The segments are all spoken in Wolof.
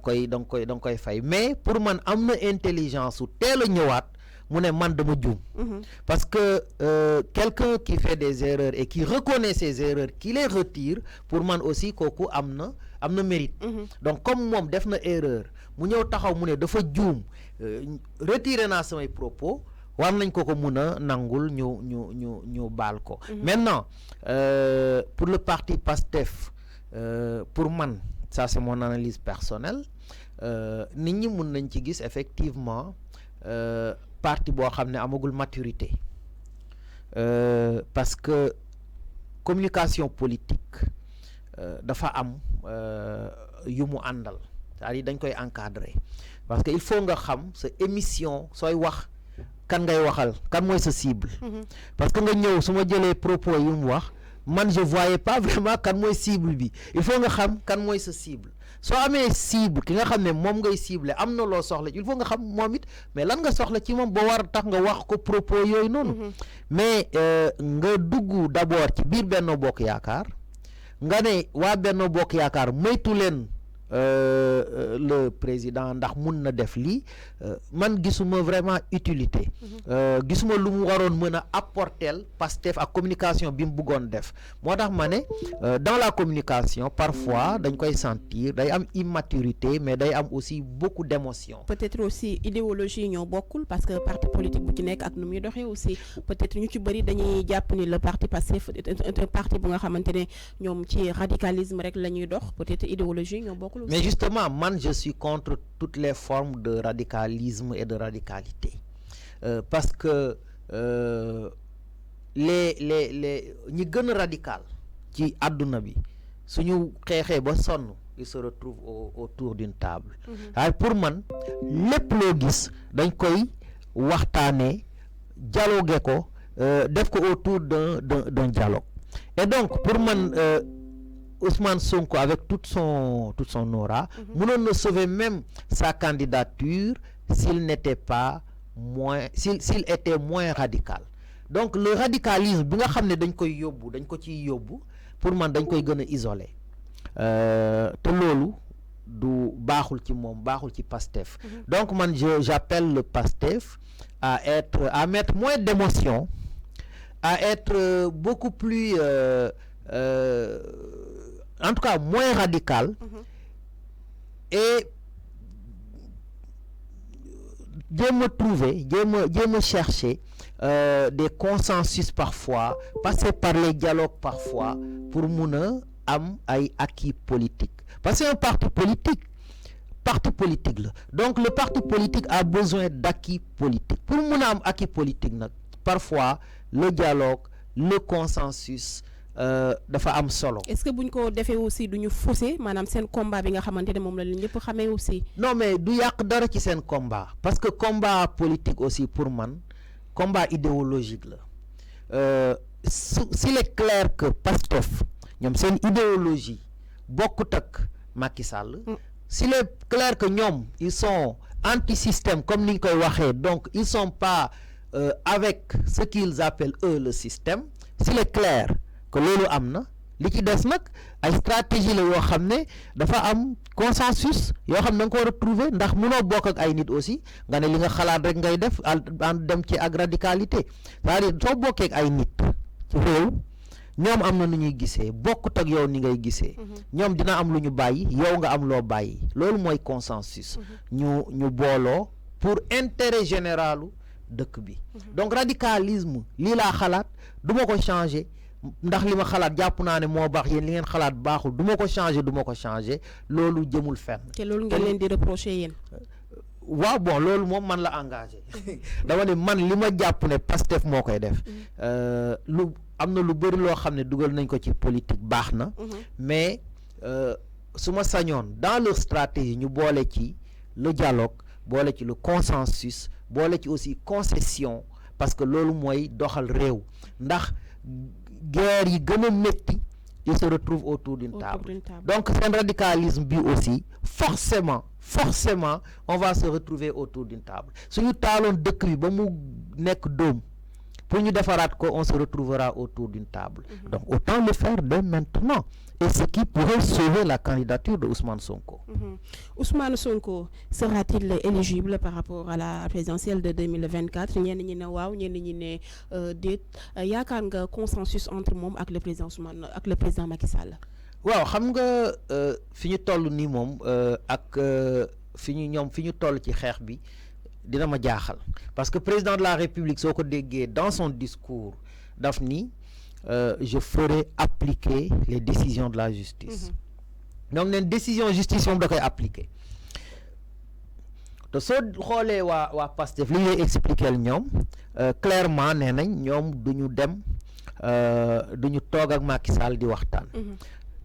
dang koy fay mais pour man amna intelligence su teel a ñëwaat mu ne man dama juum parce que quelqu'un qui fait des erreurs et qui reconnaît ses erreurs qui les retire pour man aussi kooku amna mérite donc comme moom def na erreur mu ñëw taxaw mu ne dafa juum retirer naa samay propos war nañ ko mun a nangul ñu baal ko maintenant pour le parti PASTEF pour man ça c'est mon analyse personnelle nit ñi mun nañ ci gis effectivement parti boo xam ne amagul maturité parce que communication politique dafa am yu mu àndal c'est-à-dire dañ koy encadrer parce que il faut nga xam sa émission sooy wax kan ngay waxal kan mooy sa cible parce que nga ñëw su ma jëlee propos yu mu wax man je voyais pas vraiment kan mooy cible bi il faut nga xam kan mooy sa cible soo amee cible ki nga xam ne moom ngay cible am na loo soxla il faut nga xam moom it mais lan nga soxla ci moom ba war tax nga wax ko propos yooyu noonu mais nga dugg d'abord ci biir Benno Bokk Yaakaar nga ne waa Benno Bokk Yaakaar moytu leen le président ndax mun na def lii man gisuma vraiment utilité gisuma lu mu waroon mën a apporter Pastef ak communication bi mu bëggoon def moo tax ma ne dans la communication parfois dañ koy sentir day am immaturité mais day am aussi beaucoup d'émotion. Peut-être aussi idéologie ñoo bokkul parce que parti politique bu ci nekk ak nu muy doxee aussi peut-être ñu ci bëri dañuy jàpp ni le parti Pastef un parti bu nga xamante ne ñoom ci radicalisme rek la ñuy dox peut-être idéologie ñoo bokkul. Mais justement, moi, je suis contre toutes les formes de radicalisme et de radicalité. Parce que les ñi gën a radical ci àdduna bi suñu xeexee ba sonn ils se retrouvent autour d'une table. Pour man lépp loo gis dañ koy waxtaanee dialoguer ko def ko autour d'un dialogue. Et donc pour man Ousmane Sonko avec toute son aura mënoon na sauver même sa candidature s'il n'était pas s'il était moins radical. Donc le radicalisme bi nga xam ne dañ ko ciy yóbbu pour man dañ koy gën a isolé te loolu du baaxul ci moom baaxul ci Pastef. Donc man j'appelle le Pastef à mettre moins d'émotion, à être beaucoup plus en tout cas moins radical et jéem a chercher des consensus parfois, passer par les dialogues parfois pour mun a am ay acquis politique parce que un parti politique la donc le parti politique a besoin d'acquis politique pour mun a am acquis politique nag parfois le dialogue le consensus dafa am solo. Est-ce que buñ ko defee aussi duñu fausser maanaam seen combat bi nga xamante ne moom la ñëpp xamee aussi. Non mais du yàq dara ci seen combat parce que combat politique aussi pour man combat idéologique la s'il est clair que Pastef ñoom seen idéologie bokkut ak Macky Sall. S'il est clair que ñoom ils sont anti-système comme ni ñu koy waxee donc ils sont pas avec ce qu'ils appellent eux le système s'il est clair que loolu am na li ci des nag ay stratégie la yoo xam ne dafa am consensus yoo xam ne da nga ko war a trouver ndax mënoo bokk ak ay nit aussi nga ne li nga xalaat rek ngay def an dem ci ak radicalité c'est-à-dire soo bokkee ak ay nit ci réew ñoom am na nu ñuy gisee bokkut ak yow ni ngay gisee ñoom dina am lu ñu bàyyi yow nga am loo bàyyi loolu mooy consensus ñu booloo pour intérêt généralu dëkk bi donc radicalisme lii laa xalaat du ma ko changer ndax li ma xalaat jàpp naa ne moo baax yéen li ngeen xalaat baaxul du ma ko changer loolu jëmul fenn. te loolu ngeen leen di reprocher yéen. waaw bon loolu moom man la engagé dama ne man li ma jàpp ne Pastef moo koy def lu am na lu bëri loo xam ne dugal nañ ko ci politique baax na mais su ma sañoon dans leur stratégie ñu boole ci le dialogue boole ci le consensus boole ci aussi concession parce que loolu mooy doxal réew ndax guerre yi gën a métti ils se retrouvent autour d'une table donc seen radicalisme bi aussi forcément on va se retrouver autour d'une table suñu taaloon dëkk bi ba mu nekk dóom pour ñu defaraat ko on se retrouvera autour d'une table donc autant le faire dès maintenant et ce qui pourrait sauver la candidature de Ousmane Sonko. Ousmane Sonko sera-t-il éligible par rapport à la présidentielle de 2024? ñenn ñi ne waaw ñenn ñi ne déet yaakaar nga consensus entre moom ak le président Ousmane ak le président Macky Sall. waaw xam nga fi ñu toll nii moom ak fi ñu toll ci xeex bi dina ma jaaxal parce que président de la République soo ko déggee dans son discours daf ni je ferai appliquer les décisions de la justice. donc neen décision justice moom da koy appliquer te soo xoolee waa Pastef li ñuy expliquer ñoom clairement nee nañ ñoom duñu dem duñu toog ak Macky Sall di waxtaan.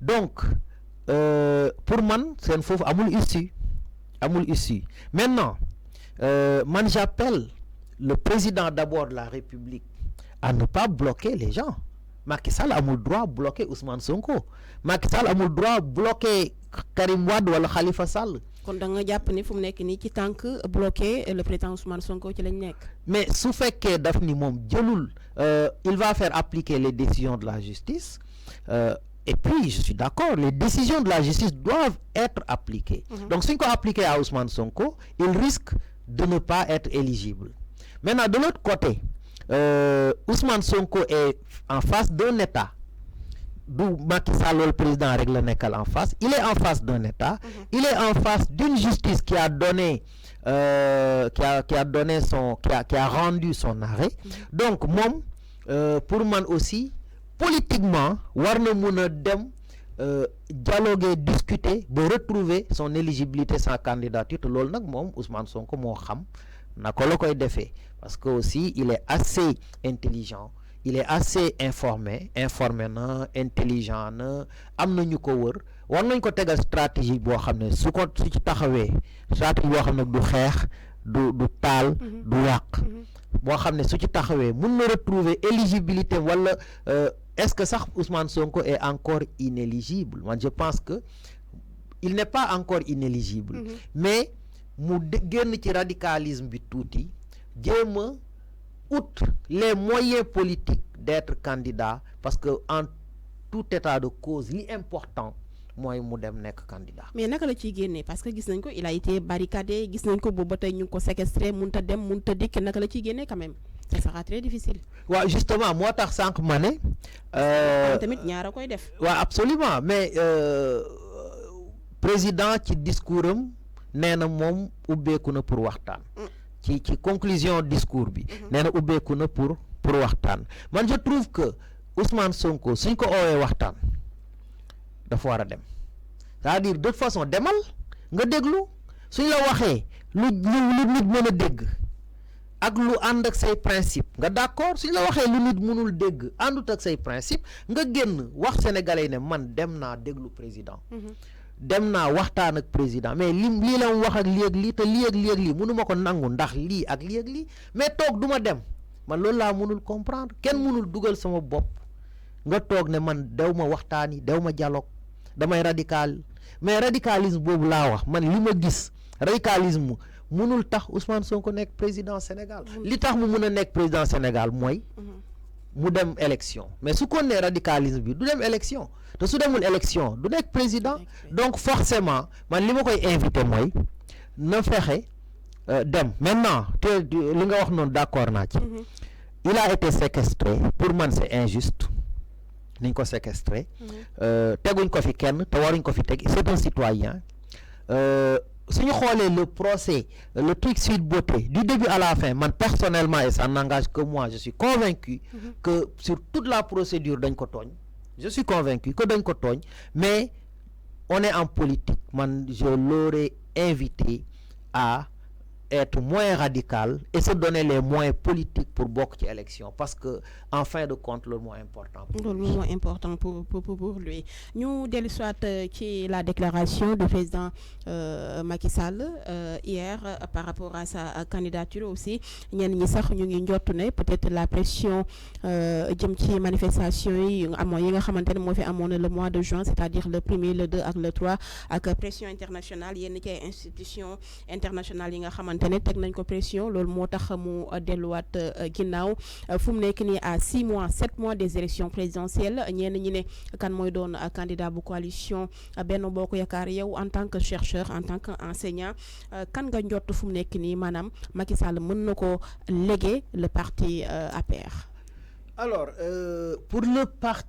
donc pour man seen foofu amul issue maintenant man j'appelle le président d'abord de la République à ne pas bloquer les gens. Macky Sall amul droit bloquer Ousmane Sonko. Macky Sall amul droit bloquer Karim Wade wala Khalifa Sall. kon da nga jàpp ni fu mu nekk nii ci tànk bloquer le président Ousmane Sonko ci lañ nekk. mais su fekkee daf ni moom jëlul il va faire appliquer les décisions de la justice et puis je suis d'accord, les décisions de la justice doivent être appliquées. Donc suñ ko appliqué à Ousmane Sonko, il risque de ne pas être éligible. Maintenant de l'autre côté, Ousmane Sonko est en face d'un État. D'où Macky Sall, le président, règle le nekkal en face. Il est en face d'un État. Il est en face d'une justice qui a donné, qui a rendu son arrêt. Donc moom pour man aussi politiquement war na mun a dem dialoguer discuter ba retrouver son éligibilité sans candidature te loolu nag moom Ousmane Sonko moo xam naka la koy defee parce que aussi il est assez intelligent, il est assez informé na intelligent na am na ñu ko wër war nañ ko tegal stratégie boo xam ne su ci taxawee stratégie boo xam ne du xeex du taal du yàq boo xam ne su ci taxawee mun na retrouver éligibilité wala est-ce que sax Ousmane Sonko est encore inéligible? Moi je pense que il n'est pas encore inéligible mais mu génn ci radicalisme bi tuuti jéem a out les moyens politiques d'être candidat parce que en tout état de cause li important mooy mu dem nekk candidat. mais naka la ciy génnee parce que gis nañ ko il a été barricadé gis nañ ko boobu ba tey ñu ngi ko séquestré mënut a dem mënut a dikk naka la ciy génnee quand même ça sera très difficile. waaw justement moo tax sànq ma ne. tamit ñaara koy def. waaw absolument mais président ci discours am nee na moom ubbeeku na pour waxtaan. ci conclusion discours bi. nee na ubbeeku na pour waxtaan man je trouve que Ousmane Sonko suñ ko oowee waxtaan. dafa war a dem c'est-à-dire de toute façon demal nga déglu suñ la waxee lu nit mën a dégg ak lu ànd ak say principe nga d'accord suñ la waxee lu nit mënul dégg àndut ak say principe nga génn wax sénégalais yi ne man dem naa déglu président dem naa waxtaan ak président mais lii la mu wax ak lii te lii ak lii mënuma ko nangu ndax lii ak lii mais toog duma dem man loolu laa mënul comprendre kenn mënul dugal sama bopp nga toog ne man dew ma waxtaani dew ma dialogue damay radical mais radicalisme boobu laa wax man li ma gis radicalisme mënul tax Ousmane Sonko nekk président Sénégal li tax mu mun a nekk président Sénégal mooy mu dem élection mais su ko nee radicalisme bi du dem élection te su demul élection du nekk président donc forcément man li ma koy invité mooy na fexe dem maintenant te li nga wax noonu d'accord naa ci il a été séquestré pour man c'est injuste niñ ko séquestré teguñ ko fi kenn te waruñ ko fi teg c'est un citoyen suñu xoolee le procès le truc Sweet Beauté du début à la fin man personnellement et ça n'engage que moi je suis convaincu que sur toute la procédure dañ ko tooñ je suis convaincu que dañ ko tooñ mais on est en politique man je l'aurais invité à être moins radical et se donner les moyens politiques pour bokk ci élection parce que en fin de compte loolu moo important pour lui ñu dellu soit ci la déclaration du président Macky Sall hier par rapport à sa candidature aussi ñenn ñi sax ñu ngi njott ne peut-être la pression jëm ci manifestation yi nga xamante ne moo fi amoon le mois de juin c'est-à-dire le 1er le 2 ak le 3 ak pression internationale yenn ci ay institutions internationales yi nga xamante xamante ne teg nañ ko pression loolu moo tax mu delluwaat ginnaaw fu mu nekk nii à 6 mois 7 mois des élections présidentielles ñenn ñi ne kan mooy doon candidat bu coalition Benno Bokk Yaakaar yow en tant que chercheur en tant que enseignant kan nga njott fu mu nekk nii maanaam Macky Sall mën na ko léguer le parti APR. Alors pour le parti